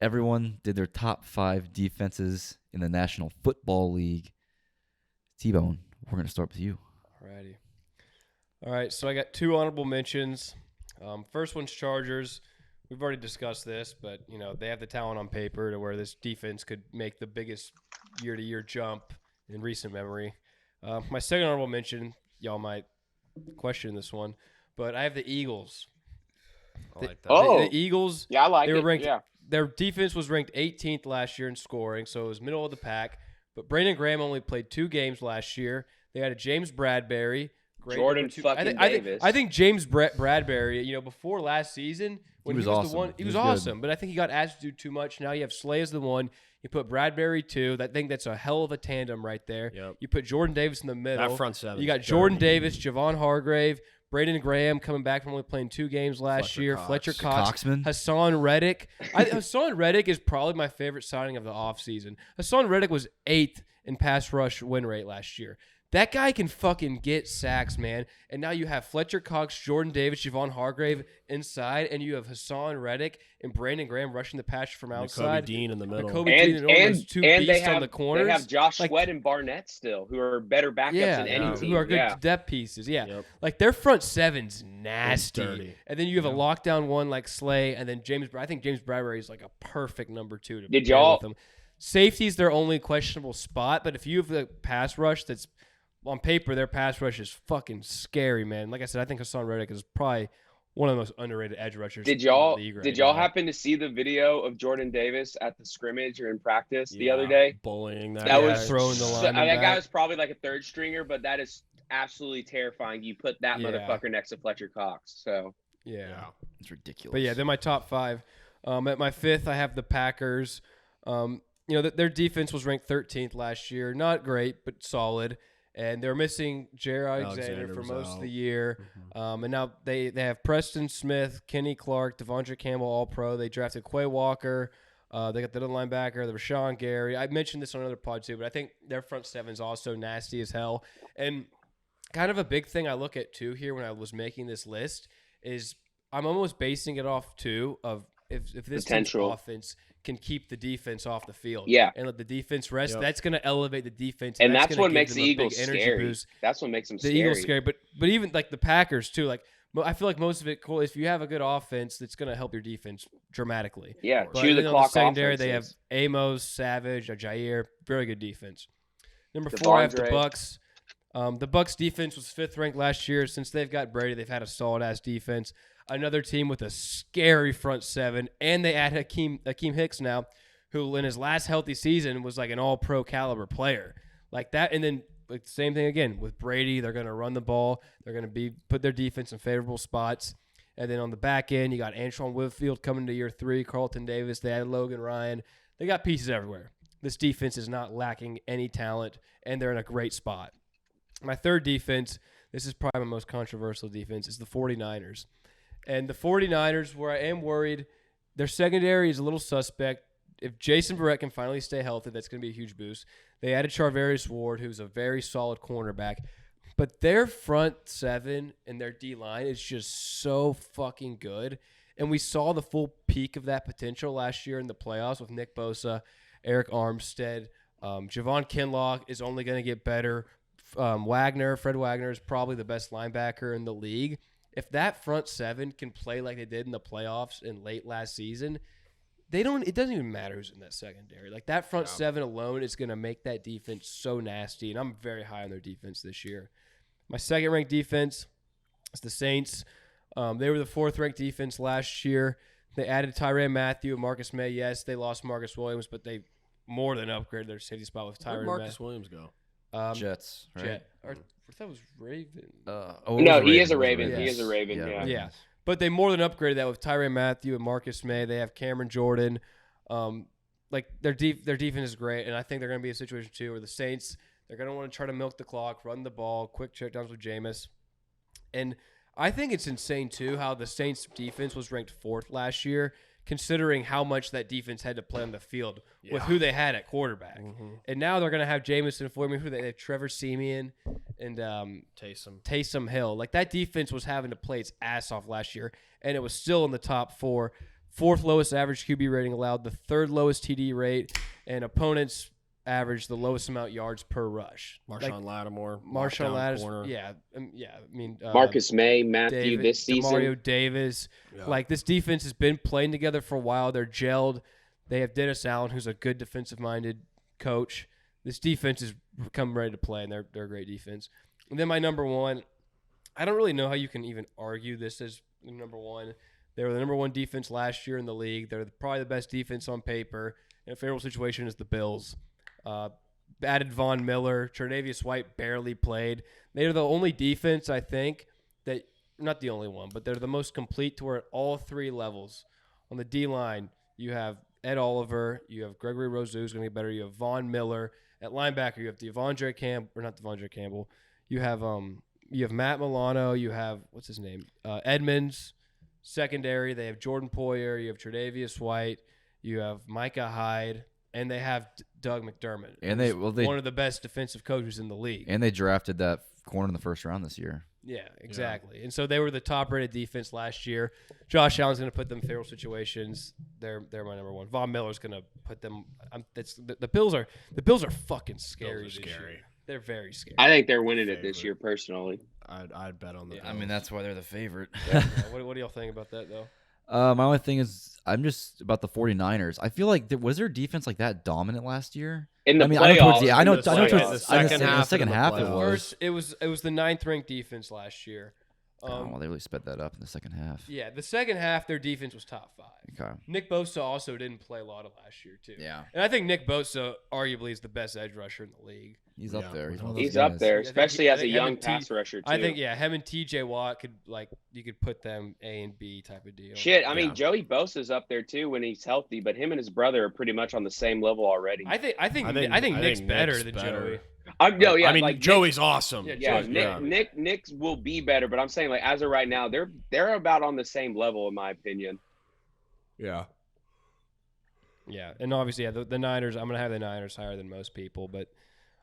everyone did their top 5 defenses in the National Football League. T-Bone, we're going to start with you. Alrighty. All right, so I got 2 honorable mentions. First one's Chargers. We've already discussed this, but they have the talent on paper to where this defense could make the biggest year-to-year jump in recent memory. My second honorable mention, y'all might question this one, but I have the Eagles. I like that. The Eagles. Yeah, I like they were it. ranked, Yeah. Their defense was ranked 18th last year in scoring, so it was middle of the pack. But Brandon Graham only played 2 games last year. They had a James Bradbury. Jordan fucking Davis. I think James Bradbury, before last season, when He was the awesome. one, he was good. awesome. But I think he got asked to do too much. Now you have Slay as the one. You put Bradbury 2. I think that's a hell of a tandem right there. Yep. You put Jordan Davis in the middle. That front seven. You got Jordan Davis, Javon Hargrave, Brandon Graham coming back from only playing 2 games last year. Fletcher Cox. Coxman. Hassan Reddick. Hassan Reddick is probably my favorite signing of the offseason. Hassan Reddick was 8th in pass rush win rate last year. That guy can fucking get sacks, man. And now you have Fletcher Cox, Jordan Davis, Javon Hargrave inside, and you have Hassan Reddick and Brandon Graham rushing the pasture from outside. Kobe Dean in the middle. And 2 they beasts have, on the corners. They have Josh Sweat and Barnett still, who are better backups than any team. Who are good depth pieces. Yeah. Yep. Like their front seven's nasty. Dirty. And then you have a lockdown one like Slay, and then I think James Bradbury is like a perfect number 2 to Did pair y'all with him. Safety's their only questionable spot, but if you have the pass rush that's on paper, their pass rush is fucking scary, man. Like I said, I think Hassan Reddick is probably one of the most underrated edge rushers. Did y'all happen to see the video of Jordan Davis at the scrimmage or in practice the other day? Bullying That was throwing the line. That guy was probably like a third stringer, but that is absolutely terrifying. You put that motherfucker next to Fletcher Cox. So yeah, it's ridiculous. But yeah, they're my top 5. At my 5th, I have the Packers. Their defense was ranked 13th last year. Not great, but solid. And they're missing Jared Alexander for most of the year. Mm-hmm. And now they have Preston Smith, Kenny Clark, Devondre Campbell, all-pro. They drafted Quay Walker. They got the other linebacker, the Rashawn Gary. I mentioned this on another pod too, but I think their front seven is also nasty as hell. And kind of a big thing I look at too here when I was making this list is I'm almost basing it off too of if this team's offense can keep the defense off the field, and let the defense rest. Yep. That's going to elevate the defense, and that's what makes the Eagles scary. Boost. That's what makes them scary. The Eagles scary, but even like the Packers too. Like I feel like most of it cool. If you have a good offense, that's going to help your defense dramatically. Yeah, but, chew the clock. Secondary, they have Amos, Savage, Jair, very good defense. Number 4, I have the Bucks. The Bucks defense was 5th ranked last year. Since they've got Brady, they've had a solid ass defense. Another team with a scary front seven, and they add Hakeem Hicks now, who in his last healthy season was like an all-pro caliber player. Like that, and then like the same thing again with Brady. They're going to run the ball. They're going to put their defense in favorable spots. And then on the back end, you got Antoine Whitfield coming to year 3, Carlton Davis. They added Logan Ryan. They got pieces everywhere. This defense is not lacking any talent, and they're in a great spot. My 3rd defense, this is probably my most controversial defense, is the 49ers. And the 49ers, where I am worried, their secondary is a little suspect. If Jason Verrett can finally stay healthy, that's going to be a huge boost. They added Charvarius Ward, who's a very solid cornerback. But their front seven and their D-line is just so fucking good. And we saw the full peak of that potential last year in the playoffs with Nick Bosa, Eric Armstead. Javon Kinlaw is only going to get better. Fred Wagner is probably the best linebacker in the league. If that front seven can play like they did in the playoffs in late last season, it doesn't even matter who's in that secondary. Like that front seven alone is going to make that defense so nasty, and I'm very high on their defense this year. My 2nd ranked defense is the Saints. They were the 4th ranked defense last year. They added Tyrann Mathieu and Marcus May. Yes, they lost Marcus Williams, but they more than upgraded their safety spot with Tyrann Mathieu. Where'd Marcus Williams go? Jets, right? Jet. Or I thought it was Raven. No, he is a Raven. Yes. He is a Raven, yeah. But they more than upgraded that with Tyrann Mathieu and Marcus May. They have Cameron Jordan. Like their defense is great, and I think they're going to be a situation too where the Saints, they're going to want to try to milk the clock, run the ball, quick checkdowns with Jameis. And I think it's insane too how the Saints defense was ranked 4th last year, considering how much that defense had to play on the field with who they had at quarterback. Mm-hmm. And now they're going to have Jamison for me, who they have Trevor Siemian and Taysom Hill. Like that defense was having to play its ass off last year, and it was still in the top 4. 4th lowest average QB rating allowed, the 3rd lowest TD rate, and opponents average the lowest amount yards per rush. Marshawn Lattimore. Marshawn Lattimore. Corner. Yeah. I mean, Marcus May, Matthew this season. Demario Davis. Yeah. Like, this defense has been playing together for a while. They're gelled. They have Dennis Allen, who's a good defensive-minded coach. This defense has come ready to play, and they're a great defense. And then my number one, I don't really know how you can even argue this as number one. They were the number one defense last year in the league. They're probably the best defense on paper. In a favorable situation is the Bills. Added Von Miller. Tre'Davious White barely played. They're the only defense, I think, that – not the only one, but they're the most complete to where at all 3 levels. On the D-line, you have Ed Oliver. You have Gregory Rousseau, who's going to get better. You have Von Miller. At linebacker, you have Devondre Campbell – or not Devondre Campbell. You have Matt Milano. You have – what's his name? Edmonds. Secondary, they have Jordan Poyer. You have Tre'Davious White. You have Micah Hyde. And they have Doug McDermott. And one of the best defensive coaches in the league. And they drafted that corner in the first round this year. Yeah, exactly. Yeah. And so they were the top-rated defense last year. Josh Allen's going to put them in favorable situations. They're my number one. Von Miller's going to put them. The Bills are fucking scary. Bills are scary. They're very scary. I think they're winning it this year, personally. I'd bet on the Bills. I mean, that's why they're the favorite. What do y'all think about that, though? My only thing is, I'm just about the 49ers. I feel like was their defense like that dominant last year? In the playoffs, I know the second half it was. It was the 9th ranked defense last year. Well, they really sped that up in the second half. Yeah, the second half, their defense was top 5. Okay. Nick Bosa also didn't play a lot of last year, too. Yeah. And I think Nick Bosa arguably is the best edge rusher in the league. He's up there. He's up there, especially as a young pass rusher, too. I think, him and TJ Watt you could put them A and B type of deal. Shit, I mean, Joey Bosa's up there, too, when he's healthy, but him and his brother are pretty much on the same level already. I think Nick's better than Joey. Joey's awesome. Yeah, Nick will be better, but I'm saying, like, as of right now, they're about on the same level, in my opinion. Yeah. Yeah, and obviously, the Niners, I'm going to have the Niners higher than most people, but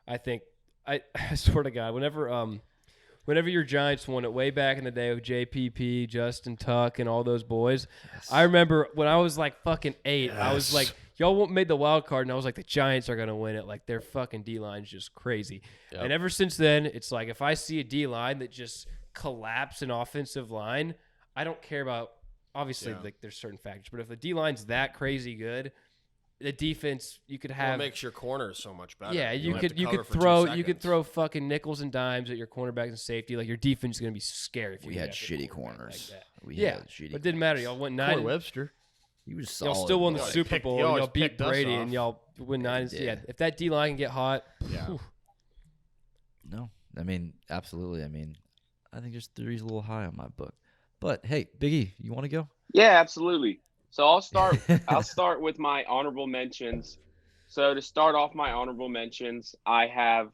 I think, I swear to God, whenever your Giants won it way back in the day with JPP, Justin Tuck, and all those boys, I remember when I was like fucking 8, I was like, y'all made the wild card, and I was like, the Giants are going to win it. Like, their fucking D-line's just crazy. Yep. And ever since then, it's like, if I see a D-line that just collapse an offensive line, I don't care about, obviously, like, there's certain factors, but if the D-line's that crazy good, the defense you could have it makes your corners so much better. Yeah, you could throw fucking nickels and dimes at your cornerbacks and safety. Like, your defense is going to be scary if we had shitty corners. Like but it didn't matter. Y'all went 9. Webster. He was solid. Y'all still won the Super Bowl. Y'all beat Brady, and y'all win 9. Yeah, if that D line can get hot. Yeah. No, I mean, absolutely. I mean, I think just 3's a little high on my book. But hey, Big E, you want to go? Yeah, absolutely. So I'll start with my honorable mentions. So to start off my honorable mentions, I have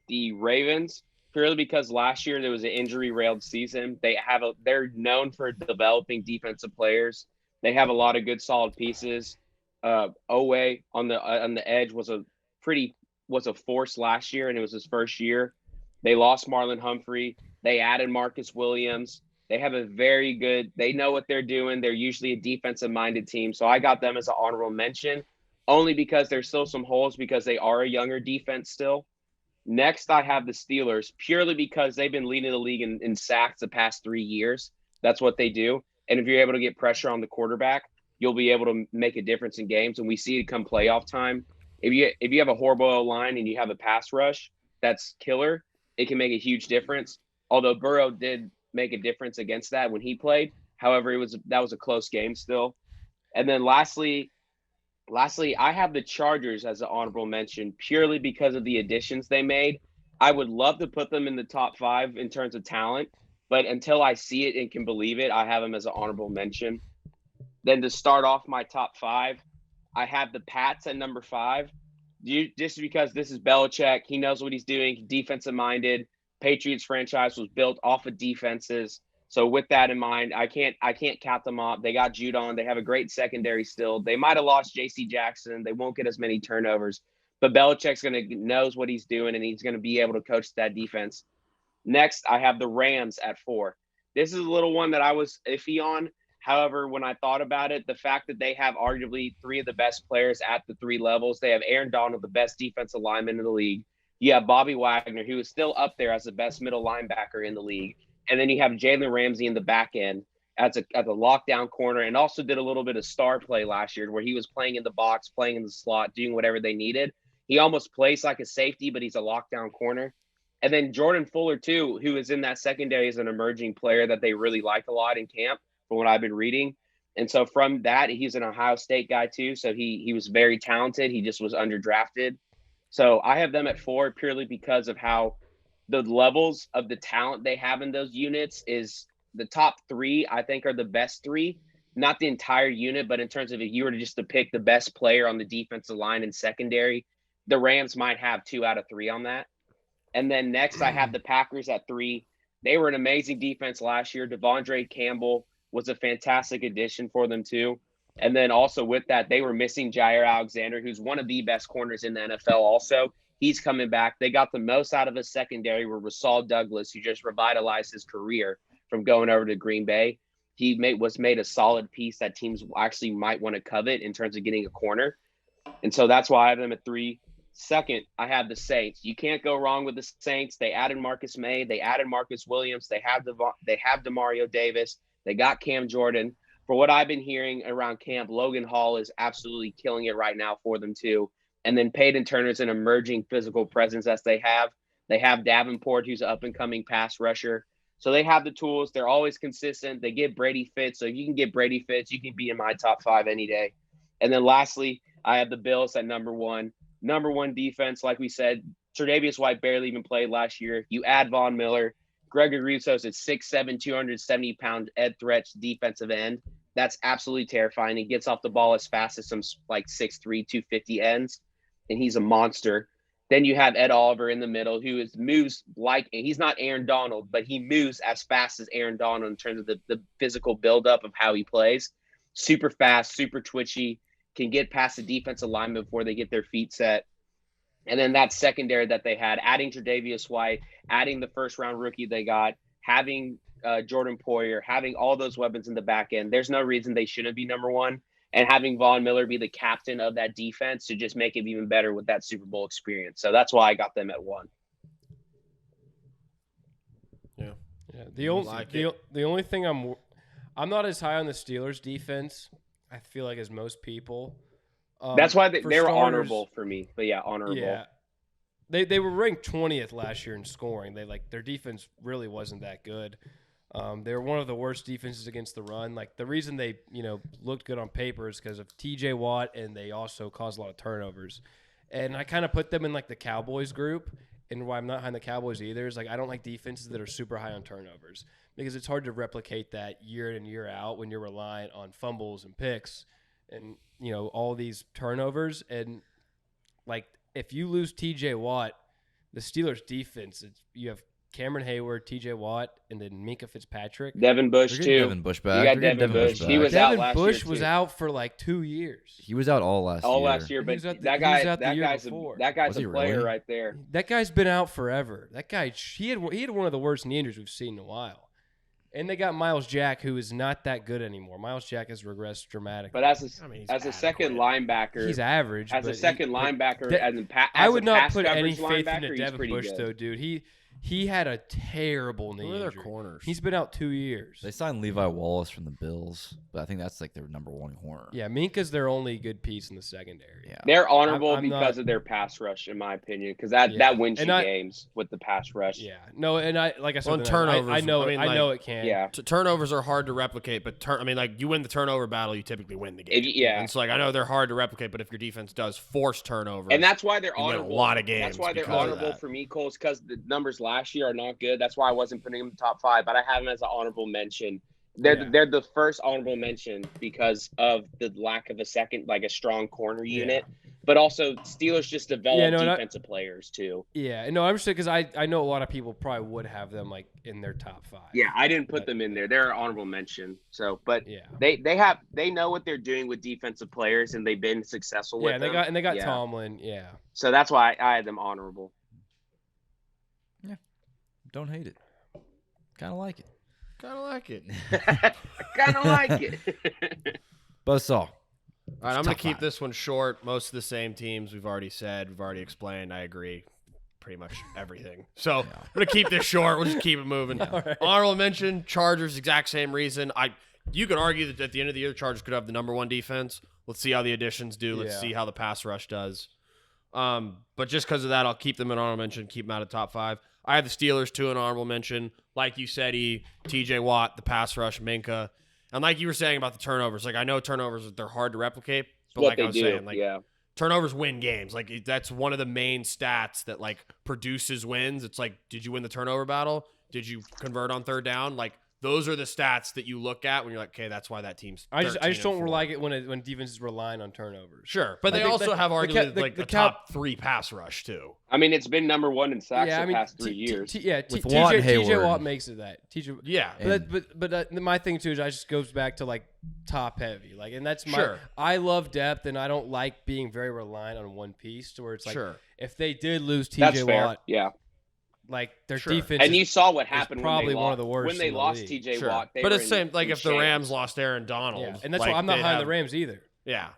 the Ravens, purely because last year there was an injury-railed season. They're known for developing defensive players. They have a lot of good, solid pieces. Owe on the edge was a force last year, and it was his first year. They lost Marlon Humphrey. They added Marcus Williams. They have they know what they're doing. They're usually a defensive-minded team. So I got them as an honorable mention, only because there's still some holes because they are a younger defense still. Next, I have the Steelers, purely because they've been leading the league in sacks the past 3 years. That's what they do. And if you're able to get pressure on the quarterback, you'll be able to make a difference in games. And we see it come playoff time. If you have a horrible line and you have a pass rush that's killer, it can make a huge difference. Although Burrow did make a difference against that when he played. However, that was a close game still. And then lastly, I have the Chargers as an honorable mention purely because of the additions they made. I would love to put them in the top 5 in terms of talent, but until I see it and can believe it, I have them as an honorable mention. Then to start off my top 5, I have the Pats at number 5. Just because this is Belichick, he knows what he's doing, defensive minded. Patriots franchise was built off of defenses. So with that in mind, I can't cap them off. They got Judon. They have a great secondary still. They might have lost J.C. Jackson. They won't get as many turnovers. But Belichick's knows what he's doing, and he's going to be able to coach that defense. Next, I have the Rams at 4. This is a little one that I was iffy on. However, when I thought about it, the fact that they have arguably three of the best players at the three levels, they have Aaron Donald, the best defensive lineman in the league. You have Bobby Wagner, who is still up there as the best middle linebacker in the league. And then you have Jalen Ramsey in the back end as a lockdown corner, and also did a little bit of star play last year where he was playing in the box, playing in the slot, doing whatever they needed. He almost plays like a safety, but he's a lockdown corner. And then Jordan Fuller, too, who is in that secondary as an emerging player that they really like a lot in camp, from what I've been reading. And so from that, he's an Ohio State guy, too. So he was very talented. He just was underdrafted. So I have them at 4 purely because of how the levels of the talent they have in those units is the top 3, I think, are the best 3. Not the entire unit, but in terms of if you were to pick the best player on the defensive line and secondary, the Rams might have 2 out of 3 on that. And then next, I have the Packers at 3. They were an amazing defense last year. Devondre Campbell was a fantastic addition for them, too. And then also with that, they were missing Jair Alexander, who's one of the best corners in the NFL also. He's coming back. They got the most out of his secondary with Rasul Douglas, who just revitalized his career from going over to Green Bay. He was made a solid piece that teams actually might want to covet in terms of getting a corner. And so that's why I have them at 3. Second, I have the Saints. You can't go wrong with the Saints. They added Marcus May. They added Marcus Williams. They have DeMario Davis. They got Cam Jordan. For what I've been hearing around camp, Logan Hall is absolutely killing it right now for them too. And then Peyton Turner's an emerging physical presence as they have. They have Davenport, who's an up-and-coming pass rusher. So they have the tools. They're always consistent. They get Brady Fitz. So if you can get Brady Fitz, you can be in my top 5 any day. And then lastly, I have the Bills at number 1. Number 1 defense, like we said, Tre'Davious White barely even played last year. You add Von Miller. Gregory Rousseau's at 6'7", 270-pound Ed Threats defensive end. That's absolutely terrifying. He gets off the ball as fast as some 6'3", 250 ends, and he's a monster. Then you have Ed Oliver in the middle, who moves like – he's not Aaron Donald, but he moves as fast as Aaron Donald in terms of the physical buildup of how he plays. Super fast, super twitchy, can get past the defensive lineman before they get their feet set. And then that secondary that they had, adding Tre'Davious White, adding the first-round rookie they got, having Jordan Poyer, having all those weapons in the back end, there's no reason they shouldn't be number 1. And having Von Miller be the captain of that defense to just make it even better with that Super Bowl experience. So that's why I got them at 1. Yeah. The only thing I'm not as high on the Steelers defense, I feel like, as most people. That's why they were honorable for me. But yeah, honorable. Yeah. They were ranked 20th last year in scoring. Their defense really wasn't that good. They were one of the worst defenses against the run. Like, the reason they, looked good on paper is because of TJ Watt, and they also caused a lot of turnovers. And I kind of put them in like the Cowboys group. And why I'm not high on the Cowboys either is like I don't like defenses that are super high on turnovers, because it's hard to replicate that year in and year out when you're reliant on fumbles and picks and all these turnovers. And like, if you lose TJ Watt, the Steelers defense, you have Cameron Hayward, TJ Watt, and then Minkah Fitzpatrick. Devin Bush too. Devin Bush back. You got Devin Bush. He was out last year. Devin Bush was out for like 2 years. He was out all last year. But that guy's a player right there. That guy's been out forever. That guy, he had one of the worst knee injuries we've seen in a while. And they got Miles Jack, who is not that good anymore. Miles Jack has regressed dramatically. But as a second linebacker, he's average. As a second linebacker, I would not put any faith into Devin Bush, though, dude. He had a terrible knee injury. Corners. He's been out 2 years. They signed Levi Wallace from the Bills, but I think that's like their number 1 corner. Yeah, Minkah's their only good piece in the secondary. Yeah. They're honorable because of their pass rush, in my opinion, because that wins you games with the pass rush. Yeah, no, and like I said, turnovers. I know it can. Yeah, turnovers are hard to replicate, but you win the turnover battle, you typically win the game. And so I know they're hard to replicate, but if your defense does force turnovers, and that's why they're honorable. A lot of games. That's why they're honorable for me, Cole, because the numbers last year are not good. That's why I wasn't putting them in the top 5, but I have them as an honorable mention. They're the first honorable mention because of the lack of a strong corner unit, but also Steelers just developed defensive players too. Yeah, no, I'm just saying because I know a lot of people probably would have them like in their top 5. Yeah, I didn't put them in there. They're an honorable mention. So, but they know what they're doing with defensive players, and they've been successful with them. They got Tomlin. Yeah. So that's why I had them honorable. Yeah. Don't hate it. Kind of like it. Kind of like it. I kind of like it. Buzzsaw. All right, I'm going to Top keep five. this one short. Most of the same teams we've already said, we've already explained. I agree. Pretty much everything. So I'm going to keep this short. We'll just keep it moving. Right. Honorable mention, Chargers, exact same reason. You could argue that at the end of the year, the Chargers could have the number 1 defense. Let's see how the additions do. Let's see how the pass rush does. But just because of that, I'll keep them in honorable mention, keep them out of top 5. I have the Steelers, 2 in honorable mention. Like you said, TJ Watt, the pass rush, Minka. And like you were saying about the turnovers, like I know turnovers, they're hard to replicate. But like I was saying, like turnovers win games. Like that's one of the main stats that like produces wins. It's like, did you win the turnover battle? Did you convert on 3rd down? Like those are the stats that you look at when you're like, okay, that's why that team's. I just don't like it when defense is relying on turnovers. Sure, but they also have arguably the top 3 pass rush too. I mean, it's been number 1 in sacks the past 3 years. TJ Watt makes it that. Yeah, but my thing too is I just goes back to like top heavy, like, and that's my. I love depth, and I don't like being very reliant on one piece. To where it's like, if they did lose TJ Watt, like their defense, and you saw what happened. Probably one of the worst when they lost TJ Watt. But it's same like if the Rams lost Aaron Donald, and that's why I'm not high on the Rams either. Yeah,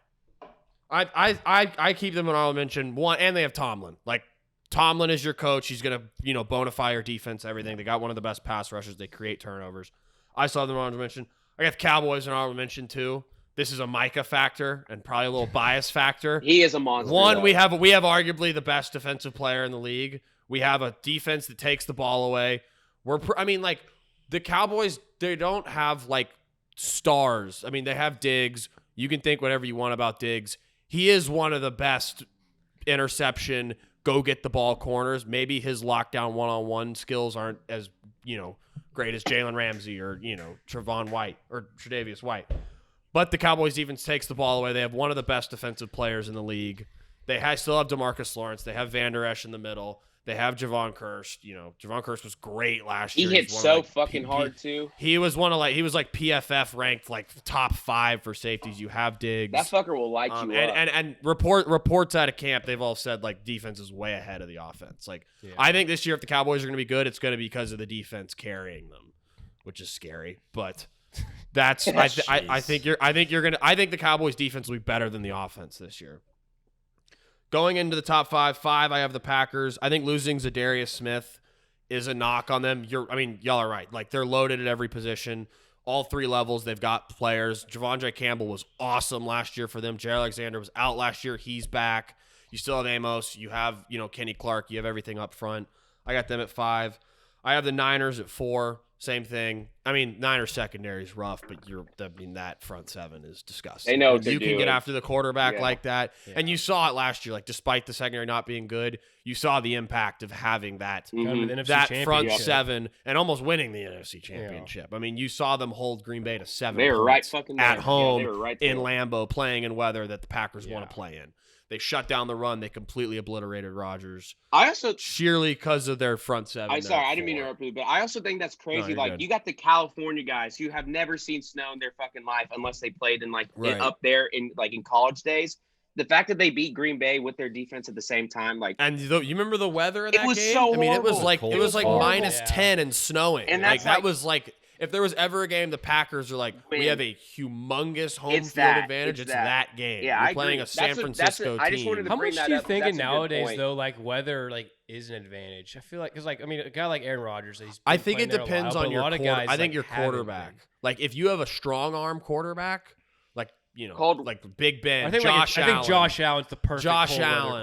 I keep them in honorable mention. One, and they have Tomlin. Like Tomlin is your coach. He's gonna bona fide your defense, everything. They got one of the best pass rushers. They create turnovers. I saw them in honorable mention. I got the Cowboys in honorable mention too. This is a Micah factor and probably a little bias factor. He is a monster. One, we have arguably the best defensive player in the league. We have a defense that takes the ball away. The Cowboys, they don't have like stars. I mean, they have Diggs. You can think whatever you want about Diggs. He is one of the best interception, go get the ball corners. Maybe his lockdown one-on-one skills aren't as, great as Jalen Ramsey or, Trevon White or Tre'Davious White. But the Cowboys defense takes the ball away. They have one of the best defensive players in the league. They still have DeMarcus Lawrence. They have Van Der Esch in the middle. They have Javon Kearse. Javon Kearse was great last year. He hit so fucking hard too. He was PFF ranked like top 5 for safeties. You have Diggs. That fucker will light you up. And reports out of camp, they've all said like defense is way ahead of the offense. Like I think this year if the Cowboys are going to be good, it's going to be because of the defense carrying them, which is scary. But that's I think the Cowboys defense will be better than the offense this year. Going into the top 5, I have the Packers. I think losing Zadarius Smith is a knock on them. Y'all are right. Like, they're loaded at every position. All 3 levels, they've got players. Javondre Campbell was awesome last year for them. Jared Alexander was out last year. He's back. You still have Amos. You have, Kenny Clark. You have everything up front. I got them at 5. I have the Niners at 4. Same thing. Niners secondary is rough, but that front 7 is disgusting. They know what you they're can doing. get after the quarterback like that. Yeah. And you saw it last year. Like, despite the secondary not being good, you saw the impact of having that, that front 7 and almost winning the NFC Championship. Yeah. You saw them hold Green Bay to 7 they were points right fucking at home in Lambeau, playing in weather that the Packers want to play in. They shut down the run. They completely obliterated Rodgers. I also sheerly because of their front 7. I didn't mean to interrupt you, but I also think that's crazy. No, you got the California guys who have never seen snow in their fucking life unless they played in up there in college days. The fact that they beat Green Bay with their defense at the same time, you remember the weather in that game? It was so horrible. It was like minus 10 and snowing, and that was like. If there was ever a game the Packers are like, we have a humongous home field advantage, it's that game. Yeah, you're playing a San Francisco team. I just wanted to bring that up. How much do you think nowadays, though, weather is an advantage? I feel like, because a guy like Aaron Rodgers, I think it depends on your quarterback. I think your quarterback. Like, if you have a strong arm quarterback, like Big Ben, I think Josh Allen's the perfect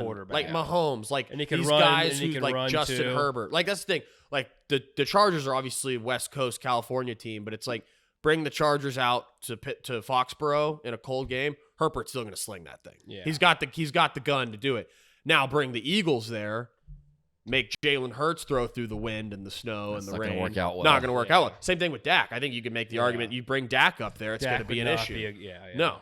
quarterback. Like Mahomes, and he can these run, guys and he who can run Justin too. Herbert. Like, that's the thing. Like, the Chargers are obviously a West Coast California team, but it's like bring the Chargers out to Foxborough in a cold game. Herbert's still going to sling that thing. Yeah. He's got the gun to do it. Now bring the Eagles there. Make Jalen Hurts throw through the wind and the snow and the rain. Not going to work out well. Not going to work out well. Same thing with Dak. I think you can make the argument. You bring Dak up there, it's going to be an issue. No.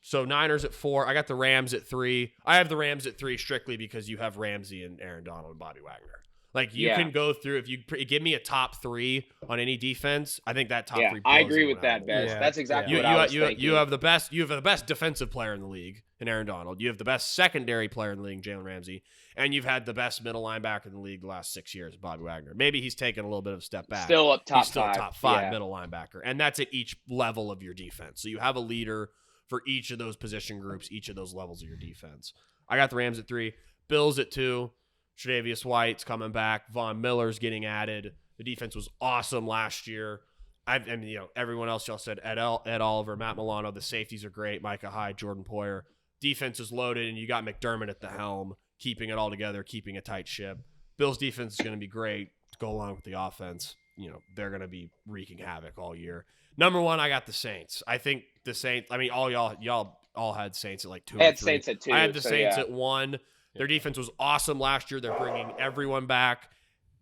So Niners at 4. I got the Rams at 3. I have the Rams at 3 strictly because you have Ramsey and Aaron Donald and Bobby Wagner. Like you can go through if you give me a top 3 on any defense. I think that top 3. I agree with that, Bez. Yeah. That's exactly what I was thinking. You have the best. You have the best defensive player in the league in Aaron Donald. You have the best secondary player in the league, Jalen Ramsey, and you've had the best middle linebacker in the league the last 6 years, Bobby Wagner. Maybe he's taken a little bit of a step back. Still up top he's still 5. top 5 middle linebacker, and that's at each level of your defense. So you have a leader for each of those position groups, each of those levels of your defense. I got the Rams at 3, Bills at 2. Tre'Davious White's coming back. Von Miller's getting added. The defense was awesome last year. I mean, everyone else y'all said Ed Oliver, Matt Milano. The safeties are great. Micah Hyde, Jordan Poyer. Defense is loaded, and you got McDermott at the helm, keeping it all together, keeping a tight ship. Bills defense is going to be great to go along with the offense. They're going to be wreaking havoc all year. Number 1, I got the Saints. I think the Saints. I mean, all y'all all had Saints at like 2 or 3. I had Saints at 2. I had the Saints at 1. Their defense was awesome last year. They're bringing everyone back.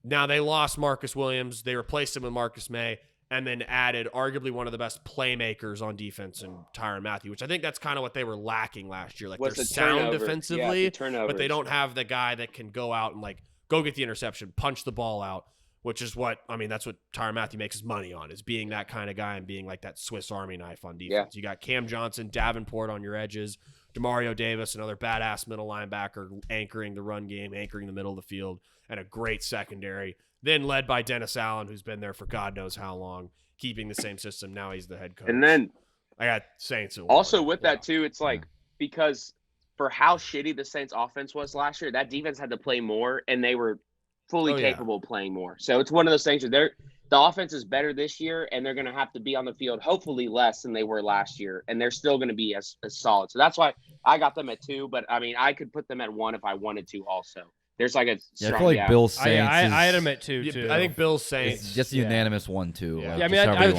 Now they lost Marcus Williams. They replaced him with Marcus May and then added arguably one of the best playmakers on defense in Tyrann Mathieu, which I think that's kind of what they were lacking last year. Like they're sound defensively, but they don't have the guy that can go out and like go get the interception, punch the ball out, which is that's what Tyrann Mathieu makes his money on, is being that kind of guy and being like that Swiss Army knife on defense. You got Cam Johnson, Davenport on your edges, Demario Davis, another badass middle linebacker, anchoring the run game, anchoring the middle of the field, and a great secondary. Then led by Dennis Allen, who's been there for God knows how long, keeping the same system. Now he's the head coach. And then I got Saints at 1. Also with that too, it's like because for how shitty the Saints offense was last year, that defense had to play more, and they were fully capable of playing more. So it's one of those things where the offense is better this year, and they're going to have to be on the field hopefully less than they were last year, and they're still going to be as solid. So that's why I got them at 2, but I mean I could put them at 1 if I wanted to also. There's like a strong I feel like Bills Saints. I had them at 2 too. I think Bills Saints. It's just a unanimous 1, 2. Yeah. Like, Yeah, I mean, I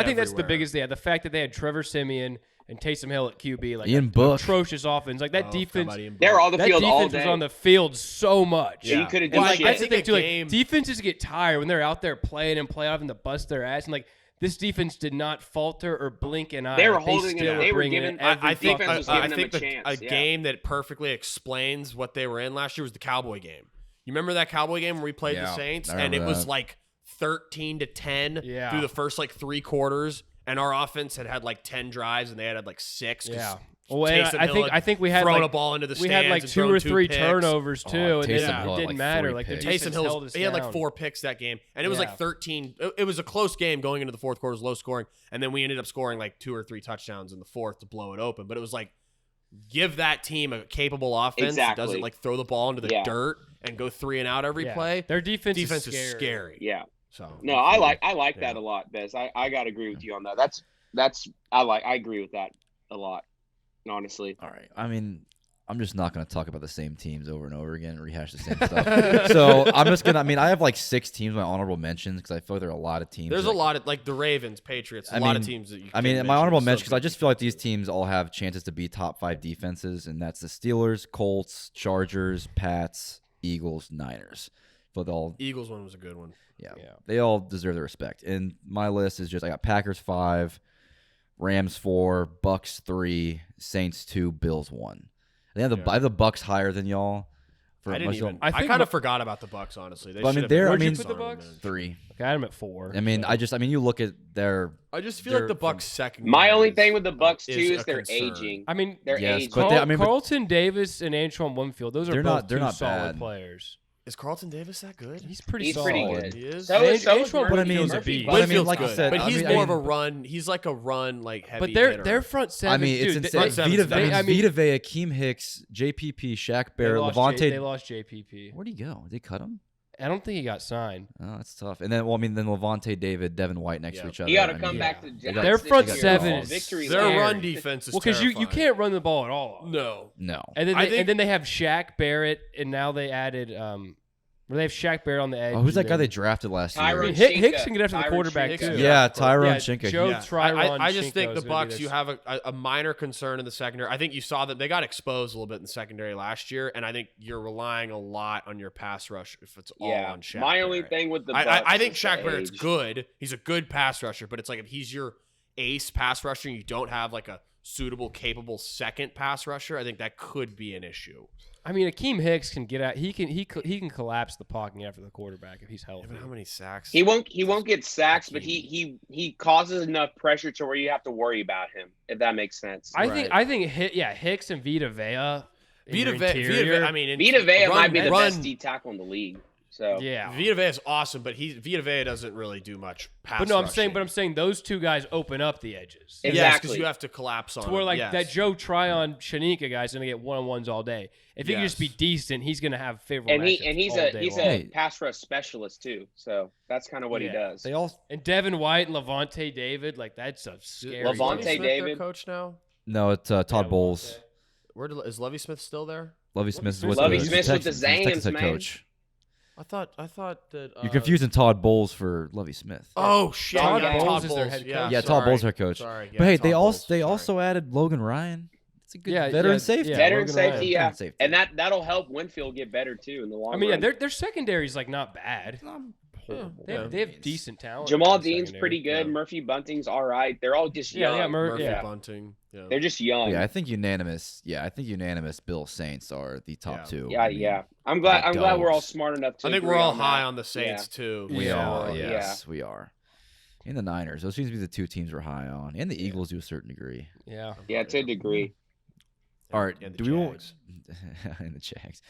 think everywhere. the biggest thing, the fact that they had Trevor Siemian and Taysom Hill at QB, like Ian Book. atrocious offense, like that defense. They were on the That field all defense day. was on the field so much. Yeah. You couldn't do And, like, shit. that's the thing too. game- Like defenses get tired when they're out there playing and play off and to bust their ass, and like this defense did not falter or blink an eye. They were Like, holding still it. They were bringing giving. it every I think defense was fucking- giving them a chance. a game that perfectly explains what they were in last year was the Cowboy game. You remember that Cowboy game where we played the Saints, I and it remember was that. like 13-10 Yeah. through the first like 3 quarters, and our offense had like 10 drives, and they had like 6. 'cause Yeah. Well, and Taysom I Hill think had we had thrown like a ball into the we stands had like and 2 thrown or 2 3 picks. turnovers too, and Taysom it Hill had, didn't like, matter. 3 Like the picks. defense Taysom held Hill, us he had like down. 4 picks that game, and it was Yeah. like 13. It was a close game going into the fourth quarter, it was low scoring, and then we ended up scoring like 2 or 3 touchdowns in the fourth to blow it open. But it was like, give that team a capable offense that doesn't like throw the ball into the dirt and go 3 and out every play. Their defense is is scary. Yeah. So No, I like that a lot, Bez. I gotta agree with you on that. I agree with that a lot, honestly. All right. I mean, I'm just not going to talk about the same teams over and over again and rehash the same stuff. So I'm just going to – I mean, I have like 6 teams, my honorable mentions, because I feel like there are a lot of teams. There's a lot of – like the Ravens, Patriots, a lot of teams that you I mean, my honorable mention, because I just feel like these teams all have chances to be top 5 defenses, and that's the Steelers, Colts, Chargers, Pats, Eagles, Niners. But all Eagles one was a good one. Yeah, they all deserve the respect. And my list is just I got Packers 5, Rams 4, Bucks 3, Saints 2, Bills 1. I have the Bucks higher than y'all. I didn't even. I I think kind of forgot about the Bucks. Honestly, But I mean, they're- I Where'd you mean- put the Bucks? 3. Okay, I had them at 4. I mean, you look at their I just feel like the Bucks second. My only thing with the Bucks too is is a they're concern. aging. I mean, They're Yes, aging. but they- I mean, but- Carlton Davis and Antoine Winfield, those are They're both not- they're two not solid bad. players. Is Carlton Davis that good? He's pretty He's solid. pretty good. He is. So is Antoine But I mean- Winfield's a Murphy. beast. But I mean, Winfield's like you good, said, but I he's mean- more of a run. He's like a run like heavy. But their hitter. front I seven. mean, it's dude, insane. front seven's Vita, bad. I mean, Vita Vea, Akeem Hicks, JPP, Shaq they Barrett, lost Levante. they lost JPP. Where'd he go? Did they cut him? I don't think he got signed. Oh, that's tough. And then, then Levante David, Devin White next to each other. He ought to I come mean, back to They got- Their Giants front this year. seven is- Victory Their lane. run defense is Well, because you terrifying. can't run the ball at all. No. No. And then I they, think- and then they have Shaq Barrett, and now they added they have Shaq Barrett on the edge. Oh, who's that and guy then- they drafted last year? I mean, Tyrone Hicks Shinka. can get after the Tyron quarterback Shinka. too. Yeah, Tyrone Yeah, Shinka. Joe Yeah. Tryron I just Shinko think the is gonna be Bucks. this- You have a minor concern in the secondary. I think you saw that they got exposed a little bit in the secondary last year, and I think you're relying a lot on your pass rush if it's all Yeah. on Shaq. My only Barrett. thing with the I Bucks think is Shaq the Barrett's age. good. He's a good pass rusher, but it's like if he's your ace pass rusher, and you don't have like a suitable, capable second pass rusher, I think that could be an issue. I mean, Akeem Hicks can get out. He can collapse the pocket after the quarterback if he's healthy. Yeah, but how many sacks? He won't get sacks, but he causes enough pressure to where you have to worry about him, if that makes sense. I think Hicks and Vita Vea. Vita Vea might be the best D tackle in the league. So yeah, Vita Vea is awesome, but Vita Vea doesn't really do much pass. But no, rushing. I'm saying those two guys open up the edges. Exactly. Yes, because you have to collapse on. To where them. that Joe Tryon Shanika guy's gonna get 1-on-1s all day. If he can just be decent, he's gonna have favorable. And he's a long. pass rush specialist too. So that's kind of what he does. And Devin White and Levante David, like that's a scary. Levante Smith David, their coach now. No, it's Todd Bowles. Is Lovie Smith still there? Lovie Smith with the Zans, man. Coach. I thought that You're confusing Todd Bowles for Lovie Smith. Oh shit! Todd Todd Bowles is Bowles their head coach. Yeah, Todd Bowles is their coach. Sorry. Yeah, but hey, Todd they Bowles, also added Logan Ryan. It's a good veteran safety. Yeah, veteran Logan safety, Ryan. yeah. Veteran safety. And that'll help Winfield get better too in the long run. I mean, their secondary is like not bad. Horrible. They have decent talent. Jamal in their Dean's secondary. pretty good. Yeah. Murphy Bunting's all right. They're all just young. Yeah, Murphy yeah. Bunting. Yeah. They're just young. Yeah, I think unanimous. Bill Saints are the top two. Yeah, yeah. I'm glad we're all smart enough to. I think agree we're all on high that. on the Saints too. We Yeah. are. Yes, we are. And the Niners. Those seems to be the two teams we're high on, and the Eagles to a certain degree. Yeah. Yeah, to a degree. All right, And the do we want Jags. and the Jags?